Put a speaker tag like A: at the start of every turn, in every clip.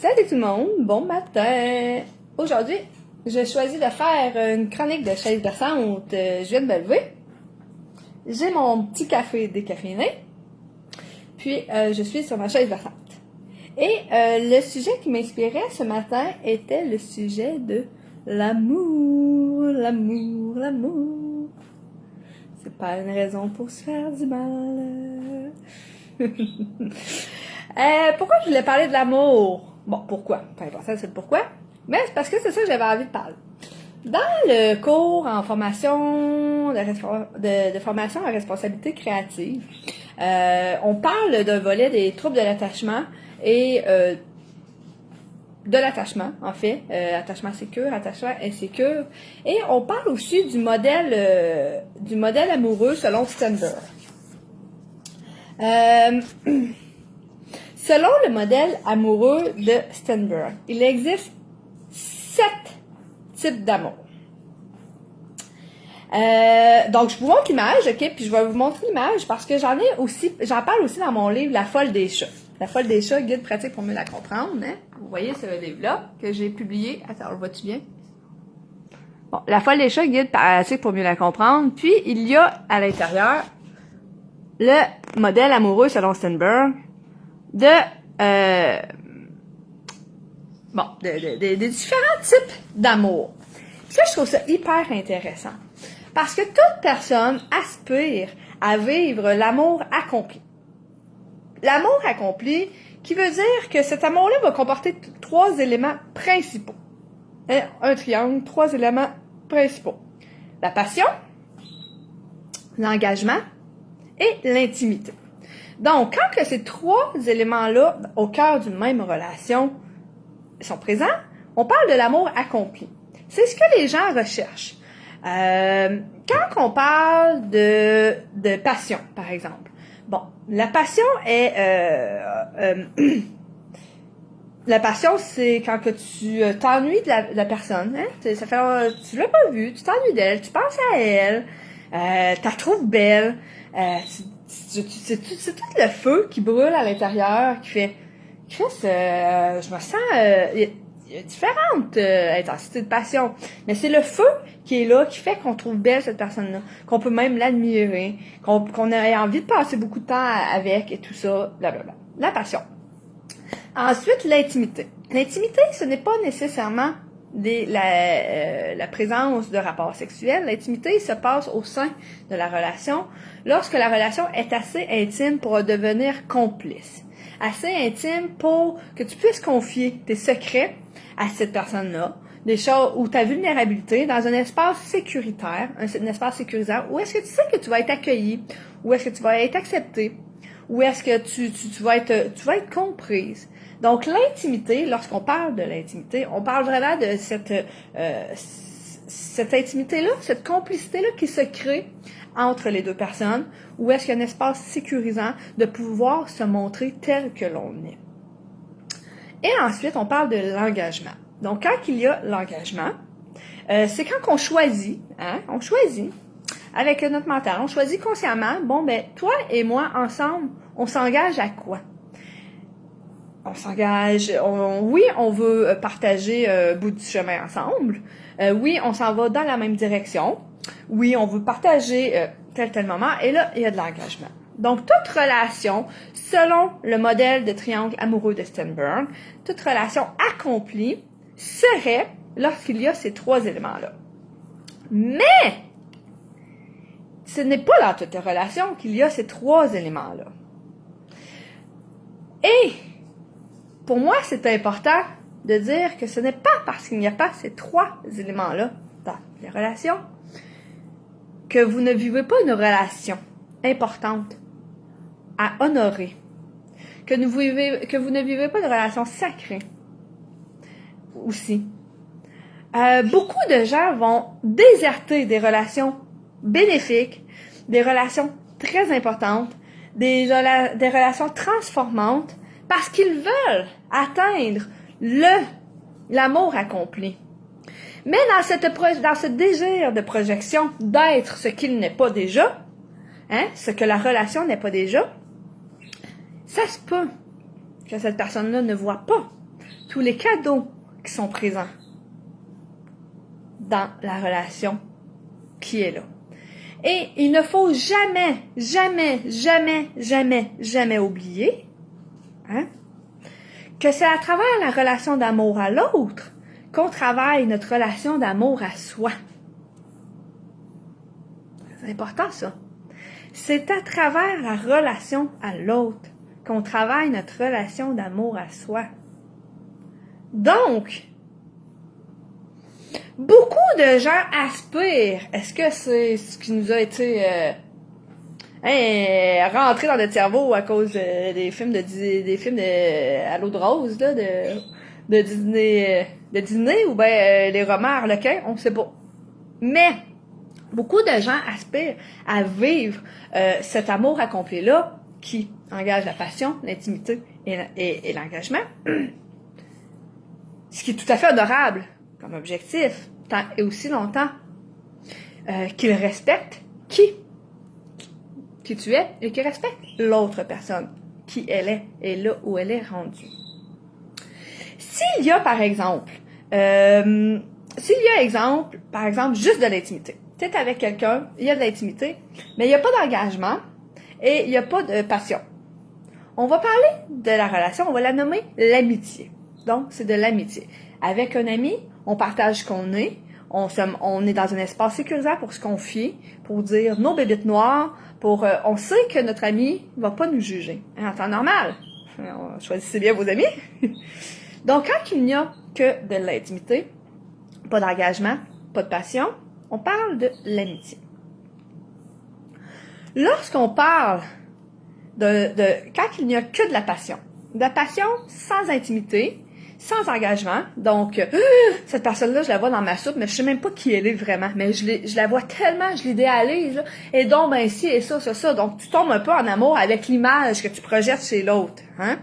A: Salut tout le monde, bon matin! Aujourd'hui, j'ai choisi de faire une chronique de chaise berçante. Je viens de me lever. J'ai mon petit café décaféiné. Puis, je suis sur ma chaise berçante. Et le sujet qui m'inspirait ce matin était le sujet de l'amour, l'amour, l'amour. C'est pas une raison pour se faire du mal. Pourquoi je voulais parler de l'amour? Bon, pourquoi? Pas important, c'est le pourquoi. Mais c'est parce que c'est ça que j'avais envie de parler. Dans le cours en formation de formation à responsabilité créative, on parle d'un volet des troubles de l'attachement et de l'attachement, en fait, attachement sécure, attachement insécure, et on parle aussi du modèle amoureux selon Sternberg. Selon le modèle amoureux de Sternberg, il existe 7 types d'amour. Donc, je vous montre l'image, ok? Puis je vais vous montrer l'image parce que j'en parle aussi dans mon livre La folle des chats. La folle des chats, guide pratique pour mieux la comprendre, hein? Vous voyez ce livre-là que j'ai publié. Attends, le vois-tu bien? Bon, La folle des chats, guide pratique pour mieux la comprendre. Puis, il y a à l'intérieur le modèle amoureux selon Sternberg des différents types d'amour. Ça, je trouve ça hyper intéressant. Parce que toute personne aspire à vivre l'amour accompli. L'amour accompli, qui veut dire que cet amour-là va comporter 3 éléments principaux. Un triangle, 3 éléments principaux. La passion, l'engagement et l'intimité. Donc, quand que ces 3 éléments-là, au cœur d'une même relation, sont présents, on parle de l'amour accompli. C'est ce que les gens recherchent. Quand on parle de passion, par exemple, bon, la passion est... la passion, c'est quand que tu t'ennuies de la personne. Hein? Ça fait, tu l'as pas vue, tu t'ennuies d'elle, tu penses à elle, tu la trouves belle, c'est tout le feu qui brûle à l'intérieur, qui fait Chris, je me sens il y a différentes intensités de passion, mais c'est le feu qui est là, qui fait qu'on trouve belle cette personne-là, qu'on peut même l'admirer, qu'on a envie de passer beaucoup de temps avec et tout ça, blablabla. La passion. Ensuite, l'intimité. L'intimité, ce n'est pas nécessairement la présence de rapports sexuels. L'intimité se passe au sein de la relation lorsque la relation est assez intime pour devenir complice. Assez intime pour que tu puisses confier tes secrets à cette personne-là, des choses ou ta vulnérabilité dans un espace sécuritaire, un espace sécurisant, où est-ce que tu sais que tu vas être accueilli, où est-ce que tu vas être accepté, où est-ce que tu vas être comprise. Donc, l'intimité, lorsqu'on parle de l'intimité, on parle vraiment de cette intimité-là, cette complicité-là qui se crée entre les deux personnes, où est-ce qu'il y a un espace sécurisant de pouvoir se montrer tel que l'on est. Et ensuite, on parle de l'engagement. Donc, quand il y a l'engagement, c'est quand on choisit, on choisit avec notre mental, on choisit consciemment, toi et moi, ensemble, on s'engage à quoi? On s'engage, oui, on veut partager bout du chemin ensemble. Oui, on s'en va dans la même direction. Oui, on veut partager tel moment. Et là, il y a de l'engagement. Donc, toute relation, selon le modèle de triangle amoureux de Sternberg, toute relation accomplie serait lorsqu'il y a ces 3 éléments-là. Mais, ce n'est pas dans toute relation qu'il y a ces 3 éléments-là. Et, pour moi, c'est important de dire que ce n'est pas parce qu'il n'y a pas ces 3 éléments-là dans les relations que vous ne vivez pas une relation importante à honorer, que vous ne vivez pas une relation sacrée aussi. Beaucoup de gens vont déserter des relations bénéfiques, des relations très importantes, des relations transformantes, parce qu'ils veulent atteindre l'amour accompli. Mais dans ce désir de projection d'être ce qu'il n'est pas déjà, ce que la relation n'est pas déjà, ça se peut que cette personne-là ne voit pas tous les cadeaux qui sont présents dans la relation qui est là. Et il ne faut jamais, jamais, jamais, jamais, jamais oublier que c'est à travers la relation d'amour à l'autre qu'on travaille notre relation d'amour à soi. C'est important, ça. C'est à travers la relation à l'autre qu'on travaille notre relation d'amour à soi. Donc, beaucoup de gens aspirent. Est-ce que c'est ce qui nous a été rentré dans notre cerveau à cause des films à l'eau de rose là, de Disney ou bien les romans Harlequin, on sait pas. Mais beaucoup de gens aspirent à vivre cet amour accompli-là qui engage la passion, l'intimité et l'engagement. Ce qui est tout à fait adorable comme objectif, tant et aussi longtemps qu'il respecte qui tu es et qu'il respecte l'autre personne, qui elle est et là où elle est rendue. S'il y a, par exemple, juste de l'intimité. Tu es avec quelqu'un, il y a de l'intimité, mais il n'y a pas d'engagement et il n'y a pas de passion. On va parler de la relation, on va la nommer l'amitié. Donc, c'est de l'amitié. Avec un ami, on partage ce qu'on est, on est dans un espace sécurisant pour se confier, pour dire nos bébites noires, on sait que notre ami va pas nous juger. En temps normal, choisissez bien vos amis. Donc, quand il n'y a que de l'intimité, pas d'engagement, pas de passion, on parle de l'amitié. Lorsqu'on parle quand il n'y a que de la passion sans intimité, sans engagement, donc cette personne-là, je la vois dans ma soupe, mais je sais même pas qui elle est vraiment, mais je la vois tellement, je l'idéalise, là, et donc, ben, ci, et ça, donc tu tombes un peu en amour avec l'image que tu projettes chez l'autre, hein?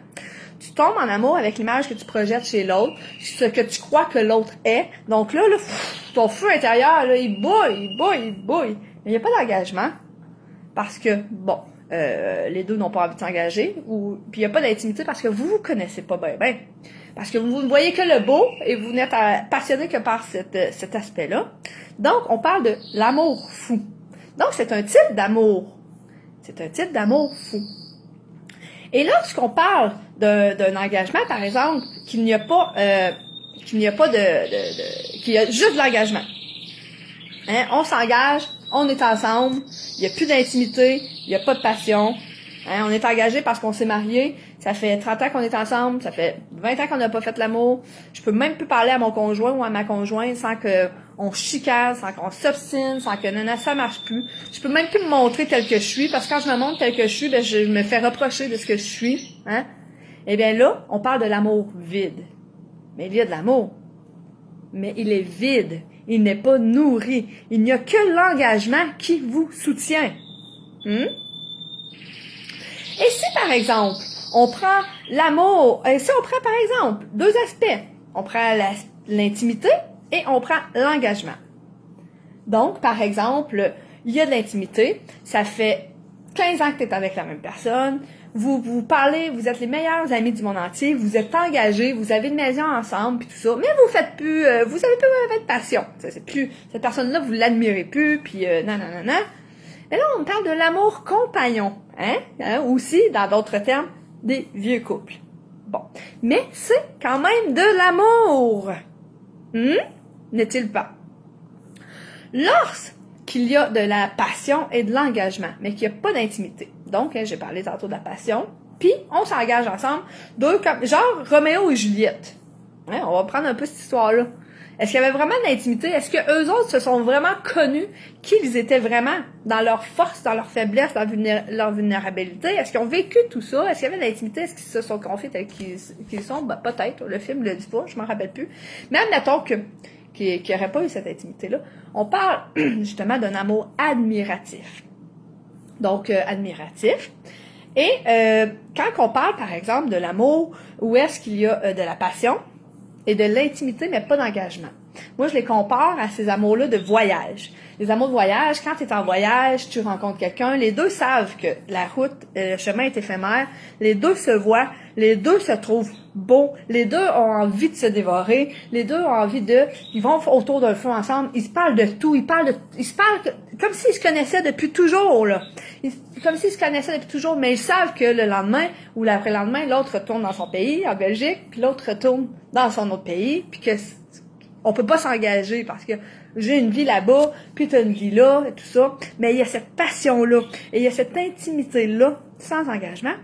A: Tu tombes en amour avec l'image que tu projettes chez l'autre, ce que tu crois que l'autre est, donc là, ton feu intérieur, là, il bouille, mais il n'y a pas d'engagement, parce que, bon, les deux n'ont pas envie de s'engager, puis il n'y a pas d'intimité parce que vous connaissez pas bien. Parce que vous ne voyez que le beau et vous n'êtes passionné que par cet aspect-là. Donc, on parle de l'amour fou. Donc, c'est un type d'amour. C'est un type d'amour fou. Et lorsqu'on parle d'un engagement, par exemple, qu'il y a juste de l'engagement. Hein? On s'engage, on est ensemble, il n'y a plus d'intimité, il n'y a pas de passion. Hein? On est engagé parce qu'on s'est marié, ça fait 30 ans qu'on est ensemble, ça fait 20 ans qu'on n'a pas fait l'amour. Je peux même plus parler à mon conjoint ou à ma conjointe sans qu'on chicane, sans qu'on s'obstine, sans que ça marche plus. Je peux même plus me montrer tel que je suis, parce que quand je me montre tel que je suis, ben je me fais reprocher de ce que je suis. Hein? Eh bien là, on parle de l'amour vide. Mais il y a de l'amour. Mais il est vide. Il n'est pas nourri. Il n'y a que l'engagement qui vous soutient. Et si, par exemple, on prend l'amour, et si on prend, par exemple, deux aspects. On prend l'intimité et on prend l'engagement. Donc, par exemple, il y a de l'intimité. Ça fait 15 ans que tu es avec la même personne. Vous parlez, vous êtes les meilleurs amis du monde entier, vous êtes engagés, vous avez une maison ensemble, puis tout ça, mais vous avez plus de passion. C'est plus, cette personne-là, vous l'admirez plus, puis non. Mais là, on parle de l'amour compagnon, hein? Aussi, dans d'autres termes, des vieux couples. Bon. Mais c'est quand même de l'amour. N'est-il pas? Lorsqu'il y a de la passion et de l'engagement, mais qu'il n'y a pas d'intimité. Donc, j'ai parlé tantôt de la passion, puis on s'engage ensemble, genre Roméo et Juliette. Hein, on va prendre un peu cette histoire-là. Est-ce qu'il y avait vraiment de l'intimité? Est-ce que eux autres se sont vraiment connus qui ils étaient vraiment dans leur force, dans leur faiblesse, dans leur vulnérabilité? Est-ce qu'ils ont vécu tout ça? Est-ce qu'il y avait de l'intimité? Est-ce qu'ils se sont confiés tels qu'ils sont? Ben, peut-être. Le film le dit pas, je m'en rappelle plus. Mais admettons qu'il n'y aurait pas eu cette intimité-là. On parle justement d'un amour admiratif. Donc, admiratif. Et quand on parle, par exemple, de l'amour, où est-ce qu'il y a de la passion et de l'intimité, mais pas d'engagement. Moi, je les compare à ces amours-là de voyage. Les amours de voyage, quand tu es en voyage, tu rencontres quelqu'un, les deux savent que la route, le chemin est éphémère, les deux se voient, les deux se trouvent beaux, les deux ont envie de se dévorer, les deux ont envie ils vont autour d'un feu ensemble, ils se parlent de tout, ils se parlent comme s'ils se connaissaient depuis toujours, là. Comme s'ils se connaissaient depuis toujours, mais ils savent que le lendemain ou l'après-lendemain, l'autre retourne dans son pays, en Belgique, puis l'autre retourne dans son autre pays, puis que on peut pas s'engager parce que j'ai une vie là-bas, puis t'as une vie là, et tout ça. Mais il y a cette passion-là, et il y a cette intimité-là, sans engagement.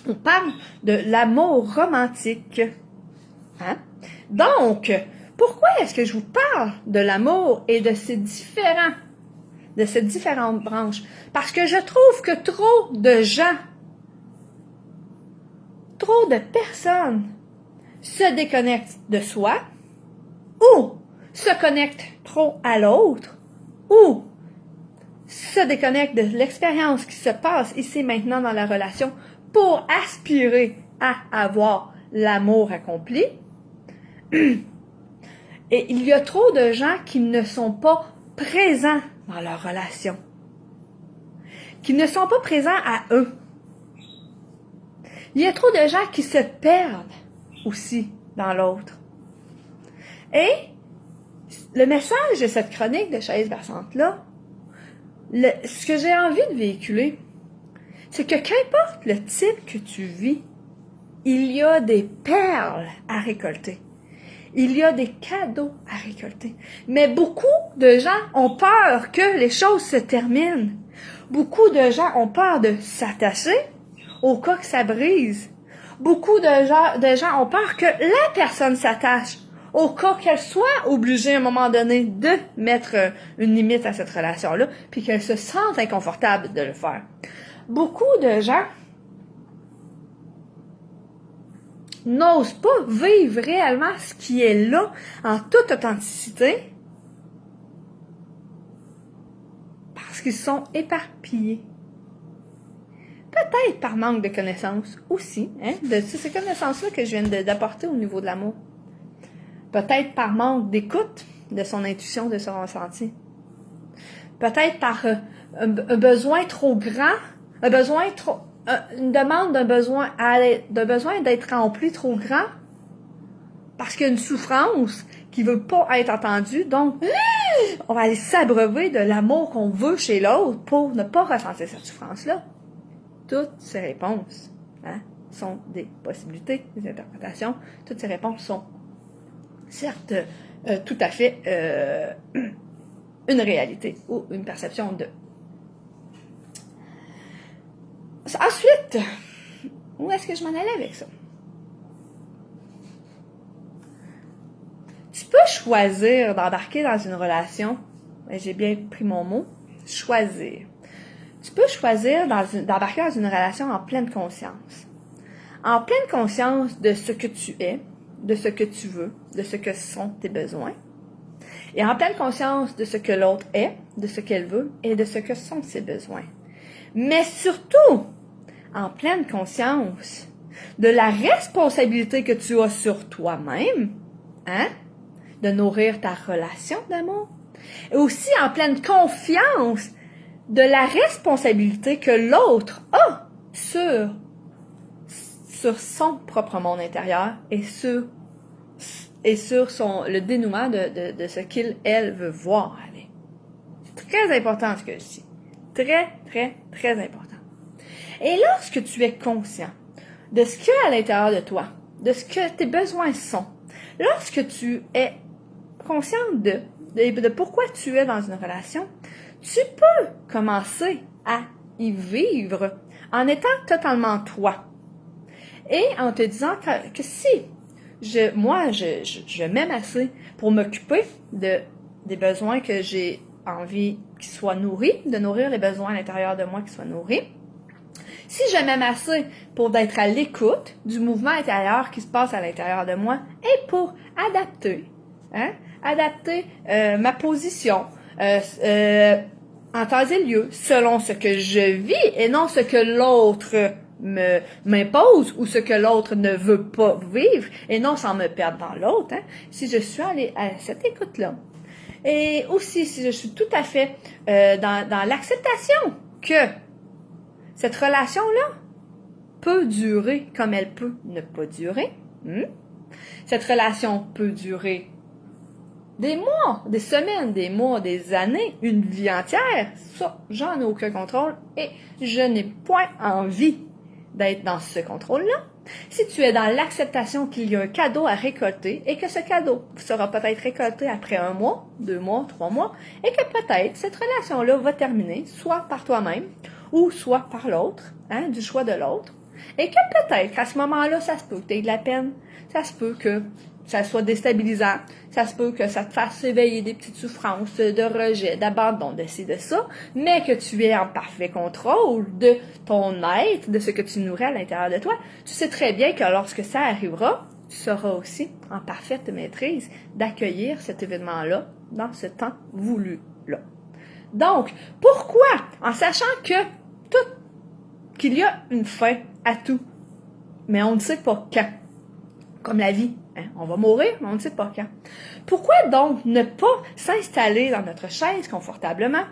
A: On parle de l'amour romantique. Hein? Donc, pourquoi est-ce que je vous parle de l'amour et de ces différentes branches? Parce que je trouve que trop de gens, trop de personnes se déconnectent de soi, ou se connectent trop à l'autre, ou se déconnectent de l'expérience qui se passe ici maintenant dans la relation pour aspirer à avoir l'amour accompli. Et il y a trop de gens qui ne sont pas présents dans leur relation, qui ne sont pas présents à eux. Il y a trop de gens qui se perdent aussi dans l'autre. Et le message de cette chronique de Chaise Berçante-là, ce que j'ai envie de véhiculer, c'est que qu'importe le type que tu vis, il y a des perles à récolter. Il y a des cadeaux à récolter. Mais beaucoup de gens ont peur que les choses se terminent. Beaucoup de gens ont peur de s'attacher au cas que ça brise. Beaucoup de gens ont peur que la personne s'attache au cas qu'elle soit obligée à un moment donné de mettre une limite à cette relation-là, puis qu'elle se sente inconfortable de le faire. Beaucoup de gens n'osent pas vivre réellement ce qui est là, en toute authenticité, parce qu'ils sont éparpillés. Peut-être par manque de connaissances aussi, hein, de ces connaissances-là que je viens d'apporter au niveau de l'amour. Peut-être par manque d'écoute de son intuition, de son ressenti. Peut-être par un besoin trop grand, une demande d'un besoin d'être rempli trop grand, parce qu'il y a une souffrance qui veut pas être entendue, donc on va aller s'abreuver de l'amour qu'on veut chez l'autre pour ne pas ressentir cette souffrance-là. Toutes ces réponses sont des possibilités, des interprétations. Toutes ces réponses sont certes tout à fait une réalité ou une perception de. Ensuite, où est-ce que je m'en allais avec ça? Tu peux choisir d'embarquer dans une relation, j'ai bien pris mon mot, choisir. Tu peux choisir d'embarquer dans une relation en pleine conscience. En pleine conscience de ce que tu es, de ce que tu veux, de ce que sont tes besoins. Et en pleine conscience de ce que l'autre est, de ce qu'elle veut et de ce que sont ses besoins. Mais surtout, en pleine conscience de la responsabilité que tu as sur toi-même, de nourrir ta relation d'amour. Et aussi en pleine confiance de la responsabilité que l'autre a sur son propre monde intérieur et sur le dénouement de ce elle veut voir aller. C'est très important ce que je dis. Très, très, très important. Et lorsque tu es conscient de ce qu'il y a à l'intérieur de toi, de ce que tes besoins sont, lorsque tu es conscient de pourquoi tu es dans une relation, tu peux commencer à y vivre en étant totalement toi. Et en te disant que si je m'aime assez pour m'occuper des besoins que j'ai envie qu'ils soient nourris, de nourrir les besoins à l'intérieur de moi qui soient nourris. Si je m'aime assez pour être à l'écoute du mouvement intérieur qui se passe à l'intérieur de moi et pour adapter ma position en temps et lieu selon ce que je vis et non ce que l'autre m'impose ou ce que l'autre ne veut pas vivre, et non sans me perdre dans l'autre, hein, si je suis allée à cette écoute-là. Et aussi, si je suis tout à fait dans l'acceptation que cette relation-là peut durer comme elle peut ne pas durer. Cette relation peut durer des mois, des semaines, des mois, des années, une vie entière. Ça, j'en ai aucun contrôle et je n'ai point envie d'être dans ce contrôle-là. Si tu es dans l'acceptation qu'il y a un cadeau à récolter et que ce cadeau sera peut-être récolté après 1 mois, 2 mois, 3 mois, et que peut-être cette relation-là va terminer soit par toi-même ou soit par l'autre, hein, du choix de l'autre, et que peut-être qu'à ce moment-là, ça se peut que tu aies de la peine, ça se peut que ça soit déstabilisant, ça se peut que ça te fasse éveiller des petites souffrances de rejet, d'abandon, de ci, de ça, mais que tu es en parfait contrôle de ton être, de ce que tu nourris à l'intérieur de toi. Tu sais très bien que lorsque ça arrivera, tu seras aussi en parfaite maîtrise d'accueillir cet événement-là dans ce temps voulu-là. Donc, pourquoi, en sachant qu'il y a une fin à tout, mais on ne sait pas quand, comme la vie, hein? On va mourir, mais on ne sait pas quand. Pourquoi donc ne pas s'installer dans notre chaise confortablement,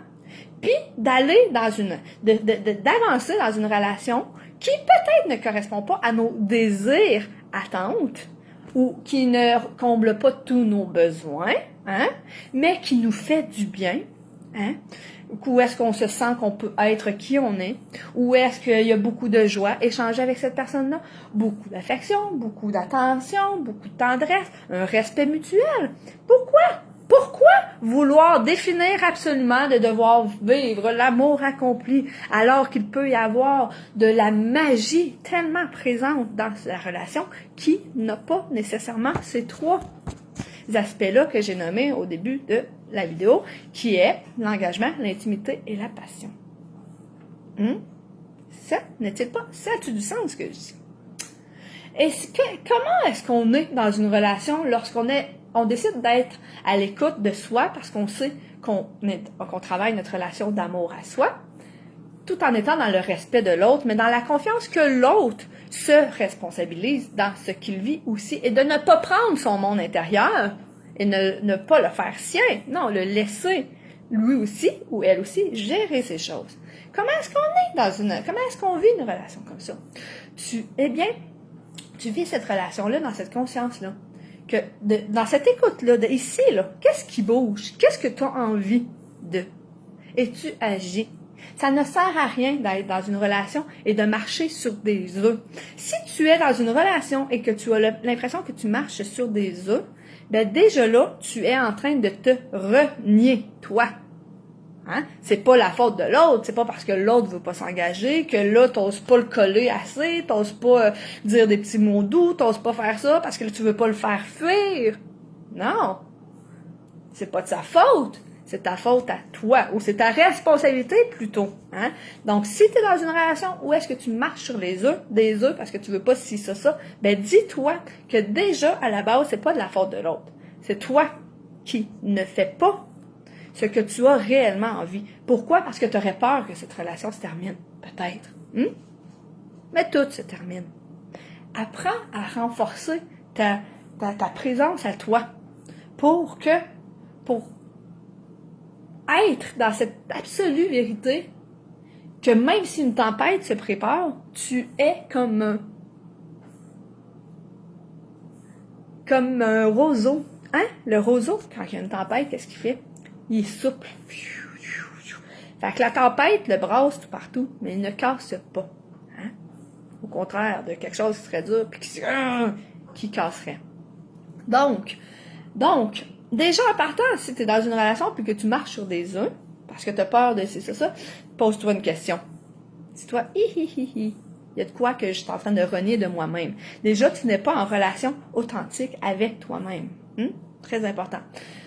A: puis d'aller d'avancer dans une relation qui peut-être ne correspond pas à nos désirs, attentes, ou qui ne comble pas tous nos besoins, hein? Mais qui nous fait du bien, hein? Où est-ce qu'on se sent qu'on peut être qui on est? Où est-ce qu'il y a beaucoup de joie? Échanger avec cette personne-là? Beaucoup d'affection, beaucoup d'attention, beaucoup de tendresse, un respect mutuel. Pourquoi vouloir définir absolument de devoir vivre l'amour accompli alors qu'il peut y avoir de la magie tellement présente dans la relation qui n'a pas nécessairement ces 3 aspects-là que j'ai nommés au début de la vidéo, qui est l'engagement, l'intimité et la passion. Ça n'est-il pas? Ça a-tu du sens ce que je dis? Et comment est-ce qu'on est dans une relation lorsqu'on décide d'être à l'écoute de soi parce qu'on sait qu'on travaille notre relation d'amour à soi, tout en étant dans le respect de l'autre, mais dans la confiance que l'autre se responsabilise dans ce qu'il vit aussi et de ne pas prendre son monde intérieur et ne pas le faire sien, non, le laisser lui aussi ou elle aussi gérer ces choses. Comment est-ce qu'on vit une relation comme ça? Tu vis cette relation-là dans cette conscience-là, que dans cette écoute-là, ici, là, qu'est-ce qui bouge? Qu'est-ce que tu as envie de? Et tu agis. Ça ne sert à rien d'être dans une relation et de marcher sur des œufs. Si tu es dans une relation et que tu as l'impression que tu marches sur des œufs, ben déjà là, tu es en train de te renier, toi. Hein? C'est pas la faute de l'autre, c'est pas parce que l'autre veut pas s'engager que là, t'oses pas le coller assez, t'oses pas dire des petits mots doux, t'oses pas faire ça parce que tu veux pas le faire fuir. Non. C'est pas de sa faute. C'est ta faute à toi, ou c'est ta responsabilité plutôt. Hein? Donc, si tu es dans une relation où est-ce que tu marches sur des œufs parce que tu veux pas ci, ça, ben dis-toi que déjà, à la base, c'est pas de la faute de l'autre. C'est toi qui ne fais pas ce que tu as réellement envie. Pourquoi? Parce que tu aurais peur que cette relation se termine. Peut-être. Mais tout se termine. Apprends à renforcer ta présence à toi pour être dans cette absolue vérité que même si une tempête se prépare, tu es comme un roseau. Hein? Le roseau, quand il y a une tempête, qu'est-ce qu'il fait? Il est souple. Fait que la tempête le brasse tout partout, mais il ne casse pas. Hein? Au contraire de quelque chose qui serait dur puis qui casserait. Donc, déjà en partant, si tu es dans une relation puis que tu marches sur des œufs, parce que tu as peur de ça, pose-toi une question. Dis-toi, il y a de quoi que je suis en train de renier de moi-même. Déjà, tu n'es pas en relation authentique avec toi-même. Très important.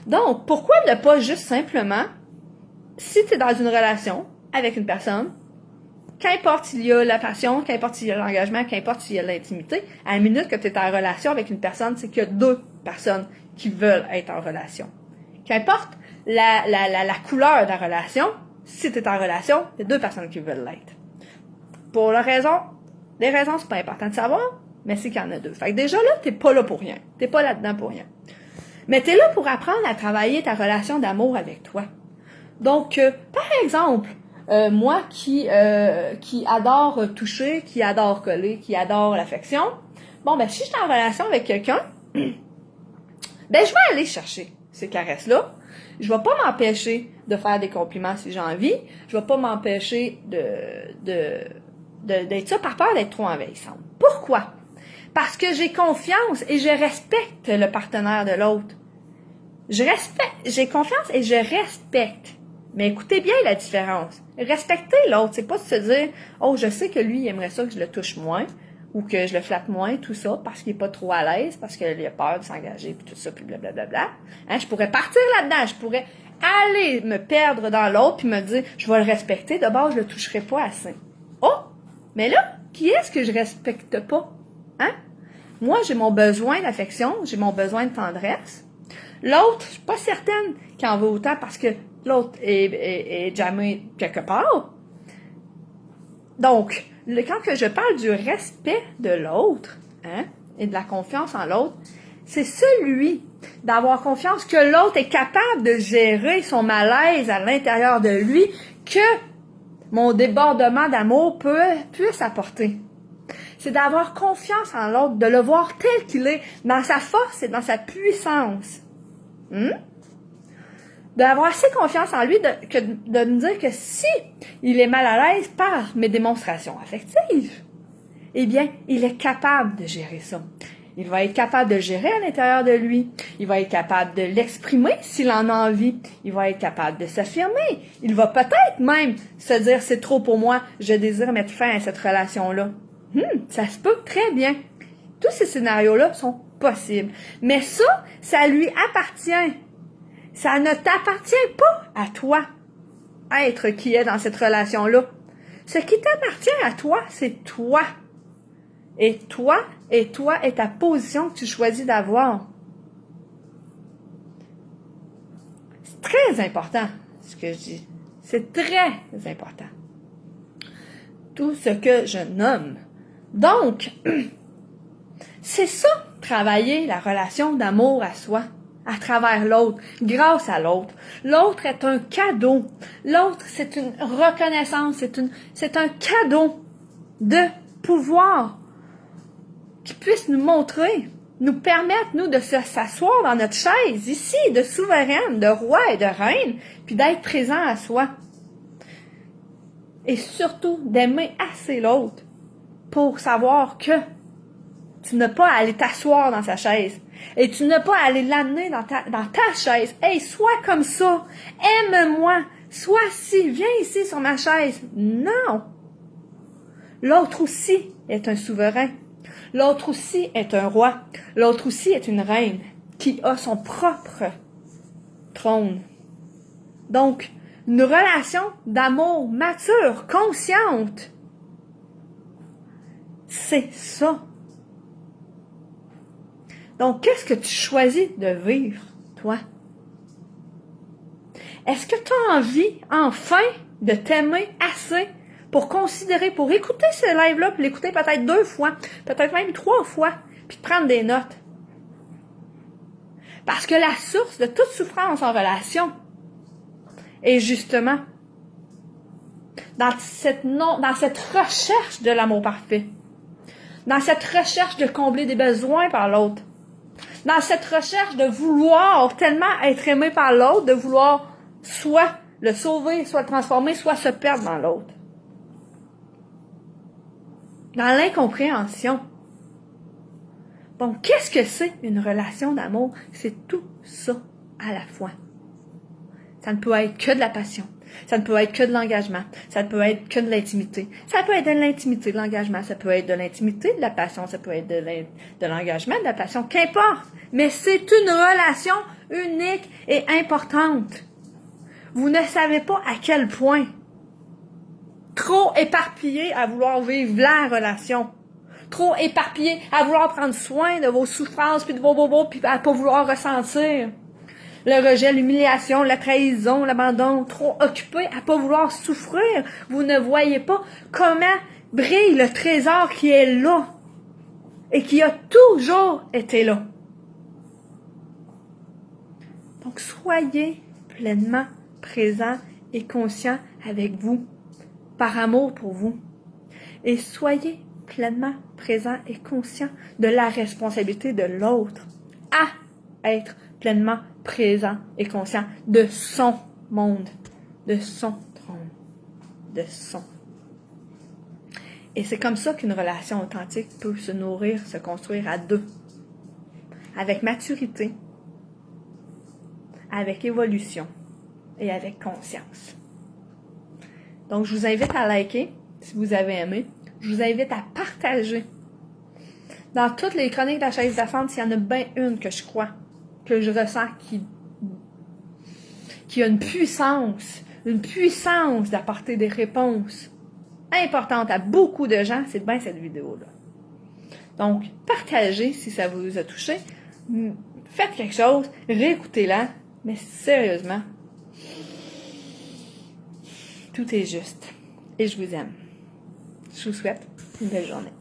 A: Donc, pourquoi ne pas juste simplement, si tu es dans une relation avec une personne, qu'importe s'il y a la passion, qu'importe s'il y a l'engagement, qu'importe s'il y a l'intimité, à la minute que tu es en relation avec une personne, c'est qu'il y a 2 personnes qui veulent être en relation. Qu'importe la couleur de la relation, si tu es en relation, il y a 2 personnes qui veulent l'être. Pour la raison Les raisons, c'est pas important de savoir, mais c'est qu'il y en a deux. Fait que déjà là, t'es pas là pour rien. T'es pas là-dedans pour rien. Mais t'es là pour apprendre à travailler ta relation d'amour avec toi. Donc, par exemple, moi qui adore toucher, qui adore coller, qui adore l'affection, bon, ben, si je suis en relation avec quelqu'un, ben, je vais aller chercher ces caresses-là. Je vais pas m'empêcher de faire des compliments si j'ai envie. Je vais pas m'empêcher d'être ça par peur d'être trop envahissante. Pourquoi? Parce que j'ai confiance et je respecte le partenaire de l'autre. J'ai confiance et je respecte. Mais écoutez bien la différence. Respecter l'autre, c'est pas de se dire, oh, je sais que lui, il aimerait ça que je le touche moins, ou que je le flatte moins, tout ça, parce qu'il est pas trop à l'aise, parce qu'il a peur de s'engager, puis tout ça, puis blablabla. Hein, je pourrais partir là-dedans, je pourrais aller me perdre dans l'autre, puis me dire, je vais le respecter, de base, je le toucherai pas assez. Oh! Mais là, qui est-ce que je respecte pas? Hein? Moi, j'ai mon besoin d'affection, j'ai mon besoin de tendresse. L'autre, je suis pas certaine qu'il en veut autant parce que l'autre est jamais quelque part. Donc, quand que je parle du respect de l'autre, hein, et de la confiance en l'autre, c'est celui d'avoir confiance que l'autre est capable de gérer son malaise à l'intérieur de lui que mon débordement d'amour puisse apporter. C'est d'avoir confiance en l'autre, de le voir tel qu'il est, dans sa force et dans sa puissance. D'avoir assez confiance en lui de me dire que si il est mal à l'aise par mes démonstrations affectives, eh bien, il est capable de gérer ça. Il va être capable de le gérer à l'intérieur de lui. Il va être capable de l'exprimer s'il en a envie. Il va être capable de s'affirmer. Il va peut-être même se dire, c'est trop pour moi, je désire mettre fin à cette relation-là. Ça se peut très bien. Tous ces scénarios-là sont possibles. Mais ça lui appartient. Ça ne t'appartient pas à toi, être qui est dans cette relation-là. Ce qui t'appartient à toi, c'est toi. Et toi est ta position que tu choisis d'avoir. C'est très important, ce que je dis. C'est très important. Tout ce que je nomme. Donc, c'est ça, travailler la relation d'amour à soi, à travers l'autre, grâce à l'autre. L'autre est un cadeau. L'autre, c'est une reconnaissance, c'est un cadeau de pouvoir qui puisse nous montrer, nous permettre, nous, de s'asseoir dans notre chaise, ici, de souveraine, de roi et de reine, puis d'être présent à soi. Et surtout, d'aimer assez l'autre pour savoir que tu n'as pas à aller t'asseoir dans sa chaise. Et tu n'as pas à aller l'amener dans ta chaise. Hey, sois comme ça. Aime-moi. Sois ci. Viens ici sur ma chaise. Non. L'autre aussi est un souverain. L'autre aussi est un roi. L'autre aussi est une reine qui a son propre trône. Donc, une relation d'amour mature, consciente, c'est ça. Donc, qu'est-ce que tu choisis de vivre, toi? Est-ce que tu as envie, enfin, de t'aimer assez pour considérer, pour écouter ce live-là, puis l'écouter peut-être 2 fois, peut-être même 3 fois, puis de prendre des notes? Parce que la source de toute souffrance en relation est justement dans cette recherche de l'amour parfait, dans cette recherche de combler des besoins par l'autre, dans cette recherche de vouloir tellement être aimé par l'autre, de vouloir soit le sauver, soit le transformer, soit se perdre dans l'autre. Dans l'incompréhension. Donc, qu'est-ce que c'est une relation d'amour? C'est tout ça à la fois. Ça ne peut être que de la passion. Ça ne peut être que de l'engagement. Ça ne peut être que de l'intimité. Ça peut être de l'intimité, de l'engagement. Ça peut être de l'intimité, de la passion. Ça peut être de l'engagement, de la passion. Qu'importe. Mais c'est une relation unique et importante. Vous ne savez pas à quel point. Trop éparpillé à vouloir vivre la relation. Trop éparpillé à vouloir prendre soin de vos souffrances, puis de vos, puis à pas vouloir ressentir le rejet, l'humiliation, la trahison, l'abandon. Trop occupé à pas vouloir souffrir. Vous ne voyez pas comment brille le trésor qui est là et qui a toujours été là. Donc, soyez pleinement présent et conscient avec vous, par amour pour vous. Et soyez pleinement présent et conscient de la responsabilité de l'autre à être pleinement présent et conscient de son monde, de son trône, de son. Et c'est comme ça qu'une relation authentique peut se nourrir, se construire à deux, avec maturité, avec évolution et avec conscience. Donc, je vous invite à liker si vous avez aimé. Je vous invite à partager. Dans toutes les chroniques de la chaise d'ascente, s'il y en a bien une que je crois, que je ressens qui a une puissance d'apporter des réponses importantes à beaucoup de gens, c'est bien cette vidéo-là. Donc, partagez si ça vous a touché. Faites quelque chose, réécoutez-la, mais sérieusement, tout est juste. Et je vous aime. Je vous souhaite une belle journée.